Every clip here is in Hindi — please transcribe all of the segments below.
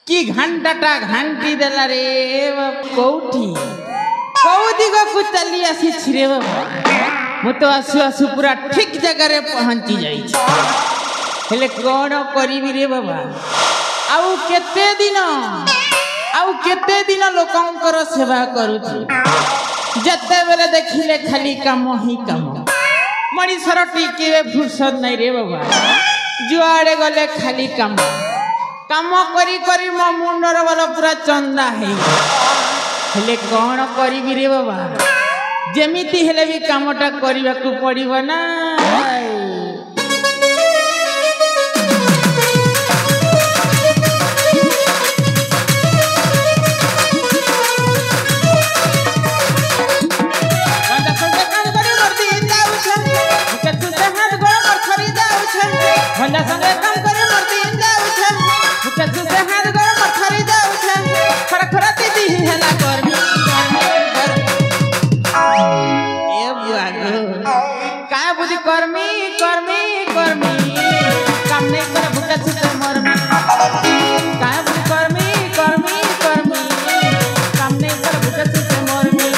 कि घंटाटा घंटी देला रे कौठी कौ दिग को चली आसी रे बाबा मु तो आसु आसु पूरा ठीक जगह रे पहुंची जाई हेले कौन करिबी रे बाबा आउ केते दिन लोकंकर सेवा करूची जते बेले देखिले खाली काम ही काम मनीषर टिके फुर्सत नहीं रे बाबा जुआड़े गले खाली काम काम करी करी मो मुंडर वाला पूरा चंदा है हेले कौन करिबी रे बाबा जेमिति हेले भी कामटा करबा को पड़िबो ना भला संगे काम करे मरती जाऊ छे मुके सुसे हाथ गोर मथरी जाऊ छे खरखरा दीदी हेला करमी ए बुआ गो का बुद्धि करमी काम नहीं करे भूखे सुसे मरमी का बुद्धि करमी काम नहीं करे भूखे सुसे मरमी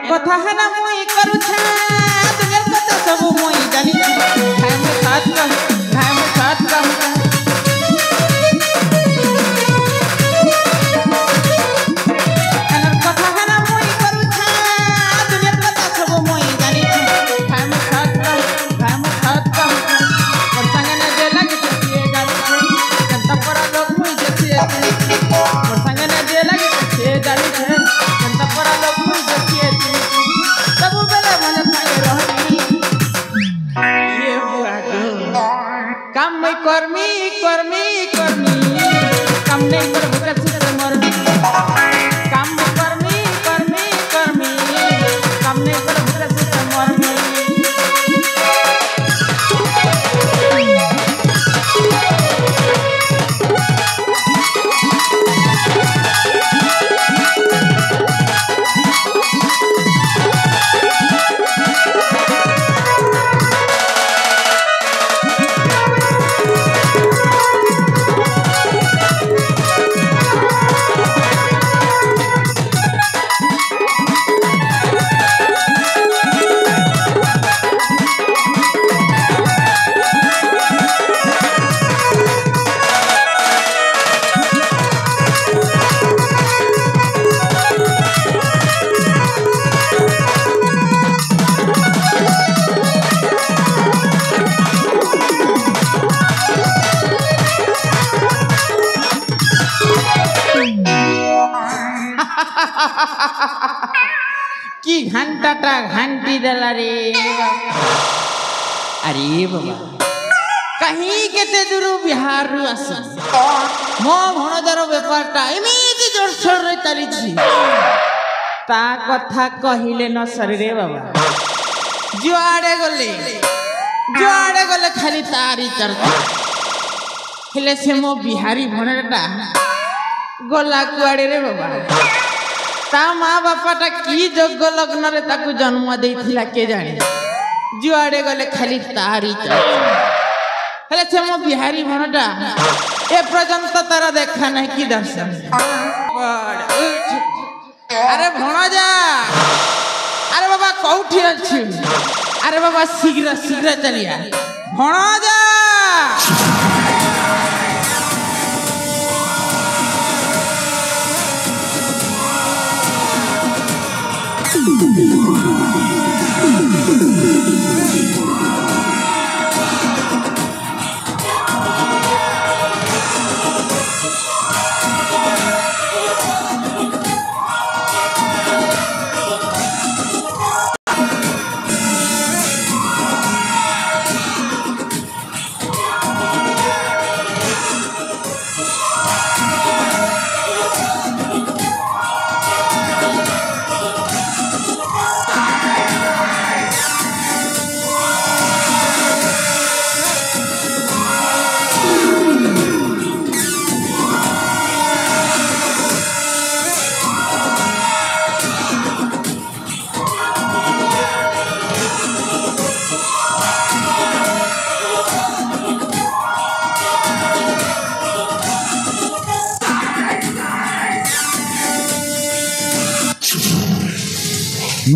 कथा है ना मुई करू छे दुनिया कथा सब मुई जानी खाए में साथ कहूं एनर कथा है ना मुई करू छे दुनिया कथा सब मुई जानी खाए में साथ कहूं और संगे ने दे लगे छे जानी जनता परा लोग मुई जैसे और संगे ने दे लगे छे जानी जनता परा लोग मुई जैसे काम मैं कर्मी काम नहीं कर भूखे सुसे मरमी काम मैं कर्मी काम नहीं कर भूखे सुसे मरमी कि घंटाटा घंटी देला रे अरे बाबा कहीं केते दूर बिहार रु आसी मो भणजर व्यापारटा एमिति जोरसोर रे चली ता कथा कहिले न सरी रे बाबा जुआड़े गले खाली तारी चर्चा हेले से मो बिहारी भणजटा गला कुआड़े रे बाबा ता माँ बापाटा की जोग्य लग्न रे ताकू जन्म देइथिला के जाने जुआड़े गले खाली तारी हेले से मो बिहारी भणटा ए पर्यंत तारा देखा नहीं कि दर्शन अरे भणजा अरे बाबा कौठी अछि अरे बाबा शीघ्र चलिया भणजा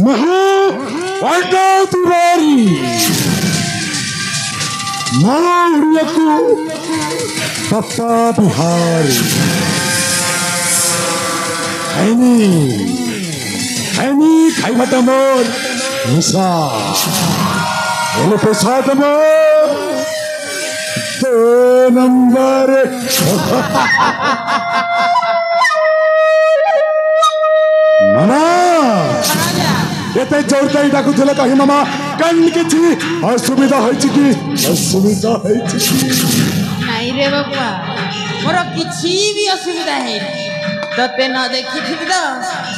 Wanda Tiwari Mauriyaku Papa Bihari Haini Kaimatamor Musa Ele Pesadamor Te number Mama এতে জোরদাই ডাকুছিল কাহি মামা কান কিছু অসুবিধা হয়েছে কি অসুবিধা হয়েছে নাই রে বাবা মোর কিছু বি অসুবিধা হেই তোতে ন দেখিছিলি তো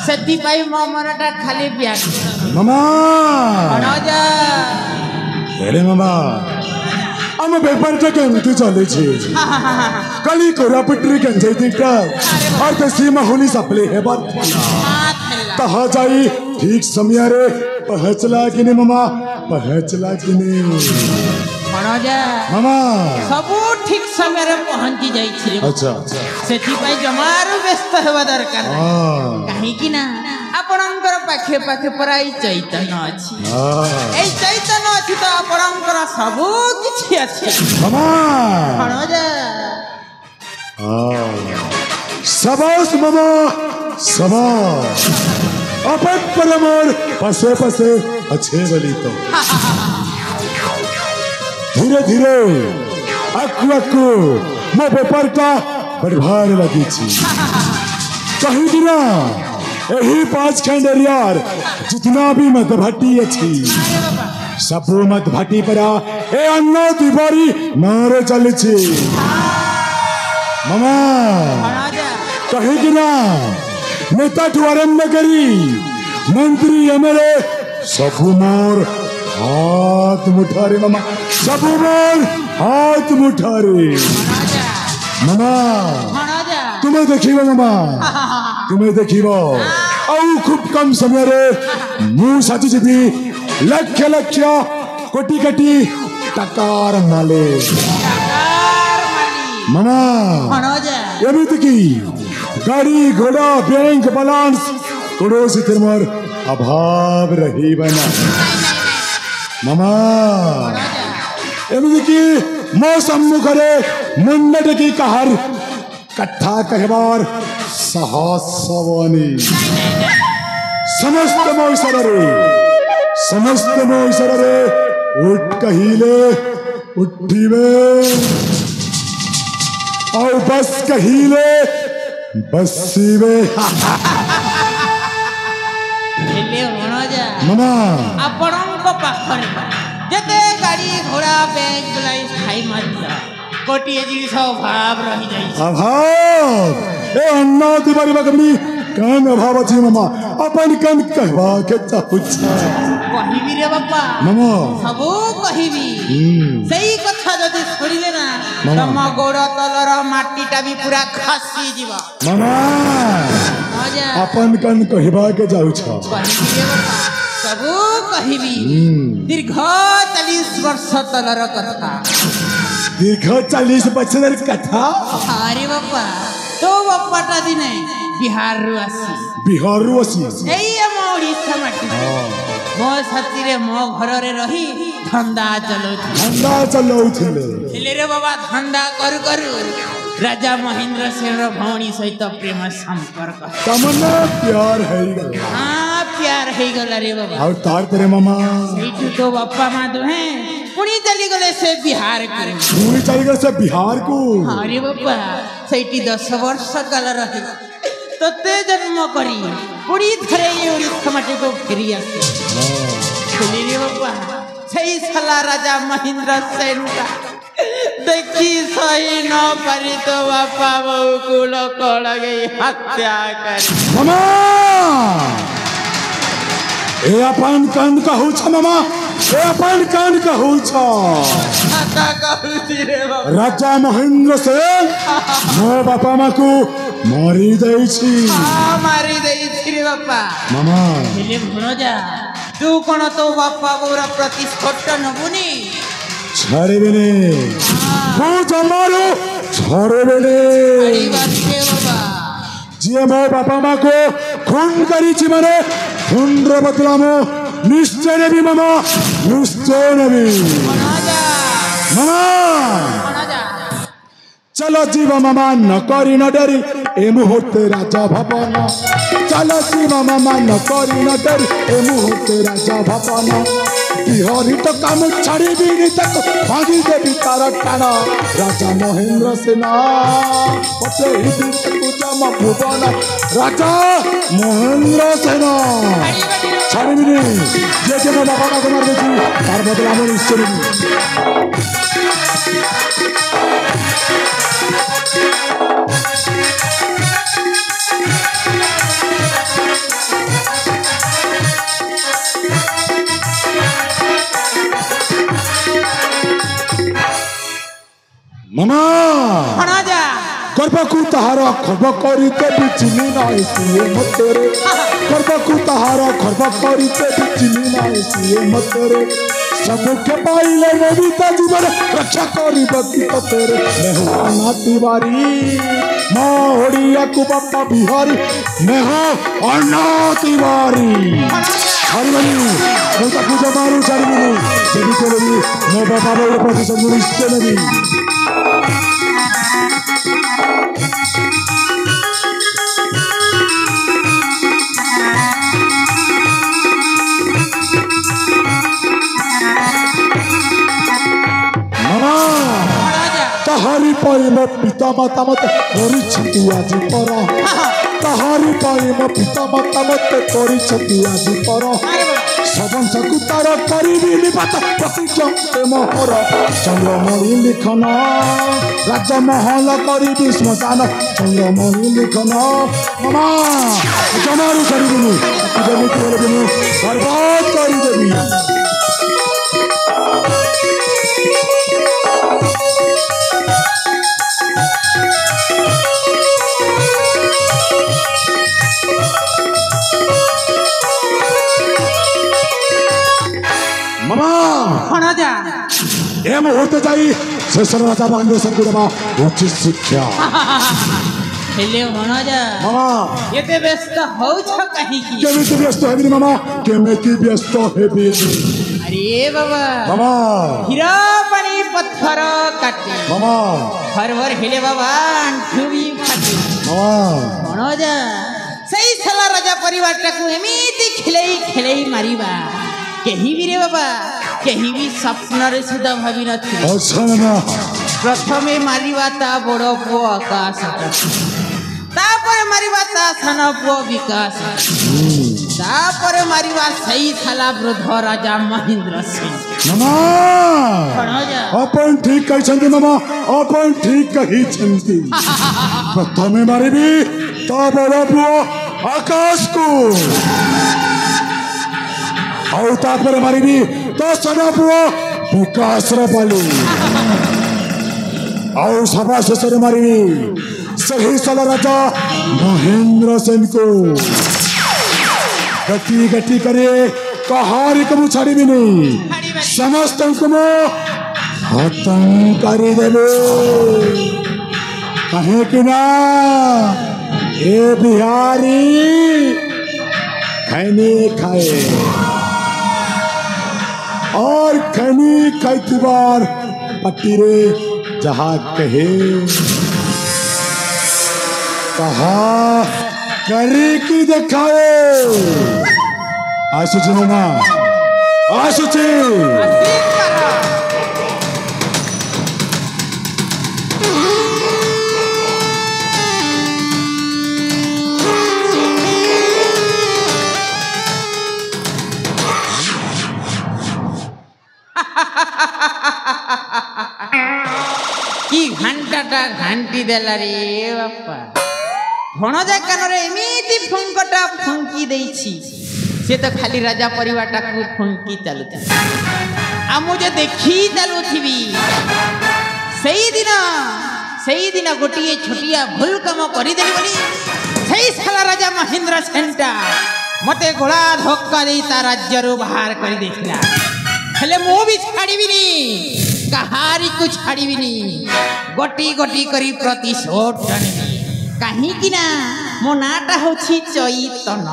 সেতিপাই মো মনটা খালি ব্যাগ মামা অনজা এরে মামা ଆମ ବେପାରଟା କେମିତି ଚାଲିଛି କାଲି କୋରାପୁଟରେ ଗଞ୍ଜେଇ ଦିଟା ଆଉ ଦେଶୀ ମାହୁଲି ସପ୍ଲାଇ ହେବାର ତାହା ଯାଇ ଠିକ ସମୟରେ ପହଞ୍ଚିଲା କି ନି ମାମା ପହଞ୍ଚିଲା କି ନି ମାମା ସବୁ ଠିକ ସମୟରେ ପହଞ୍ଚି ଯାଇଛି ଆଚ୍ଛା ସେଥିପାଇଁ ଜମାରୁ ବ୍ୟସ୍ତ ହେବା ଦରକାର କାହିଁକି ନା ଆପଣଙ୍କର ପାଖେ ପାଖେ ପରା ଏଇ ଚୈତନ୍ୟ ଅଛି ଏଇ ଚୈତନ୍ୟ ଅଛି ତ ଆପଣଙ୍କର ସବୁ କିଛି ଅଛି ସବାସ ମାମା ସବାସ अपन पर मोर पसे पसे अच्छे बली तो धीरे धीरे अक्कू अक्कू मो बेपार का बढ़वार लगी छी कहीं दिना यही 5 खंड एरियार जितना भी मत भट्टी अच्छी सब मत भट्टी परा ए अन्ना तिवारी मारे चल छी मामा कहीं दिना नेता ठू आरंभ करी मंत्री एमएलए सबू मोर हाथ मुठारे मामा सबू मोर हाथ मुठारे मामा तुम्हें देखिबो मामा तुम्हें देखिबो औ खूब कम समय रे मु साची जीबी लक्ष लक्ष कोटी कोटी टकार माले मामा एमिति की गाड़ी घोड़ा बैंक बैलेंस कौड़सी मोर अभाव रही बना मामा एमती कि मो सम्मुखरे मुंडट की कहर कथा कहबार साहसवानी समस्त मोईसर रे उठ कहिले उठीबे और बस कहिले बसीबे मामा ଆପଣଙ୍କ ପାଖରେ ଯେତେ ଗାଡ଼ି ଘୋଡ଼ା ବ୍ୟାଙ୍କ ବ୍ୟାଲେନ୍ସ ଥାଇ ମଧ୍ୟ ଗୋଟିଏ ଜିନିଷ ଅଭାବ ରହିଯାଇଛି अभाव ए अन्ना तिवारी बगली कान अभाव अछि मामा अपन कान कहवा के चाहुछा କହିବି ରେ ବାପା मामा ସବୁ କହିବି ସେଇ କଥା ଯଦି ଶୁଣିଲେ ନା ତମ ଗୋଡ଼ ତଳର ମାଟିଟା ବି ପୁରା ଖସି ଯିବ मामा अपन कान कहवा के जाउछा କହିବି ରେ ବାପା ସବୁ କହିବି ଦୀର୍ଘ 40 ବର୍ଷ ତଳର କଥା दीर्घ 40 बचर कथा अरे बापा तो बापाटा दिने बिहारରୁ ଆସି ଏଇ ଆମ ଓଡ଼ିଶା ମାଟି ମୋ ସାଥିରେ ମୋ ଘରରେ ରହି ଧନ୍ଦା ଚଲଉଥିଲେ ହେଲେ ରେ ବାବା ଧନ୍ଦା କରୁ କରୁ ରାଜା ମହେନ୍ଦ୍ର ସେନର ଭଉଣୀ ସହିତ ପ୍ରେମ ସମ୍ପର୍କ ତମନା ପ୍ୟାର ହେଇଗଲା ହଁ ପ୍ୟାର ହେଇଗଲା ରେ ବାବା ଆଉ ତାର ତେରେ ମାମା ସେଇଠୁ ତ ବାପା ମା ଦୁହେଁ पुणी चली गले से बिहार को अरे बापा सेठी 10 वर्ष काल रही तते जन्म करी पुणी थरे ओडिशा माटी को फेरी आसे रे बापा सही सला राजा महेंद्र सेन का देखी सही न पारी तो बापा बहु कुल कल गई हत्या कर मामा ए अपन कान कहू छ मामा ए अपन कान कहू छ राजा महेंद्र सेन मो बापा मा को मारी दई छी रे बापा मामा हेले भणजा तू कोन तो बापा बोरा प्रतिष्ठा नबुनी छाड़ेबेने मो जमारो छाड़ेबेने अरे बाप रे बाबा जे मो बापा मा को खून करी छी माने हुंड्र बदला मो निश्चय नेबी मामा निश्चय नेबी मामा चलो जीव मामा न करी न डरी ए मुहूर्ते राजा भवन चलो जीव मामा न करी न डरी ए मुहूर्ते राजा भवन बिहारी तो काम छाड़ी भी तक भागी देवी तार टाण राजा महेंद्र सेना पटे जम भुवन राजा महेंद्र सेना छाड़ी भी जे मो बापा को मार देती तार बदला हम निश्चय मामा गर्भकु तहार खर्ब करिते भी चिनी नाई सिए मतरे गर्भकु तहार खर्ब करिते भी चिनी नाई सिए मतरे सबके पाइले नबीता जीवन रक्षा करी बकी तेरे मैं हूँ अन्ना तिवारी माँ ओडिया को बापा बिहारी मैं हूँ अन्ना तिवारी हरिबनी मोटा पूजा मारू हरिबनी जब चलेगी मैं बाबा बोले प्रोफेसर मुनिष्ठ नबी तहारी पाई मो पिता माता मत कोरी छती आजी पर तहारी पाई मो पिता माता मत कोरी छती आजी पर सबन सकुतार करिबी निपात प्रतिज्ञा ते मोहर चंद्रमणि लिखन राजा महल करिबी श्मशान चंद्रमणि लिखन मामा जमारू करिबी जेमिति करिबी बर्बाद करिदेबी ए मुहूर्ते जाई शेषर राजा महेंद्र सेन गुडमा उचित शिक्षा हेले मनोजा मामा एते व्यस्त होउछ कहि की केमिति व्यस्त हेबी मामा केमिति व्यस्त हेबी अरे बाबा मामा हीरा पानी पत्थर काटी मामा हरवर हेले बाबा अंठुबी फाटी मामा मनोजा सही सला राजा परिवार टाकू एमिति खिलेई खिलेई मारिबा केही भी रे बाबा केही भी स्वप्न रे सुधा भाबी नथि अच्छा प्रथमे मारिबा ता बड़ पो आकाश तापर मारिबा ता सान पो विकास तापर मारिबा सही थाला वृद्ध राजा महेंद्र सेन मामा अपन ठीक कहि छंती मामा अपन ठीक कहि छंती प्रथमे मारिबी ता बड़ पो आकाश को और तापर मारिबी तो सना पुओ विकास रे पालू और सभा शेषरे मारिबी सही सल राजा महेंद्र सेन को गति गति करे कहारी को छाड़ीबी नहीं समस्त को मो खत्म कर देबे कहे कि ना ए बिहारी खैनी खाए और खैनी खाइतिबार पट्टी रे जहाँ कहे कहा करे की दिखाए आशुची मामा आशुची की घंटाटा घंटी देला रे बापा भणजा कानरे एमिति फंकटा फंकी देइछि से तो खाली राजा परिवारटा को फंकी चलुता आ मुझे देखी चलुथिबी सेई दिन गोटिए छोटिया भूल काम करि देली बोली सेई साला राजा महेंद्र सेनटा मते गोला धक्का देई ता राज्यरु बाहर करि देखला हेले मो भी छाड़ीबिनी कहारी को छाड़ीबिनी गोटी गोटी करी प्रतिशोध टाणीबी कहीं कि ना मो नाटा होछि चैतन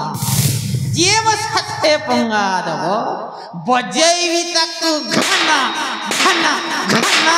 ଯିଏ ମୋ ସାଥେ ପଙ୍ଗା ଦବ ବଜେଇବି ତାକୁ ଘନା ଘନା ଘନା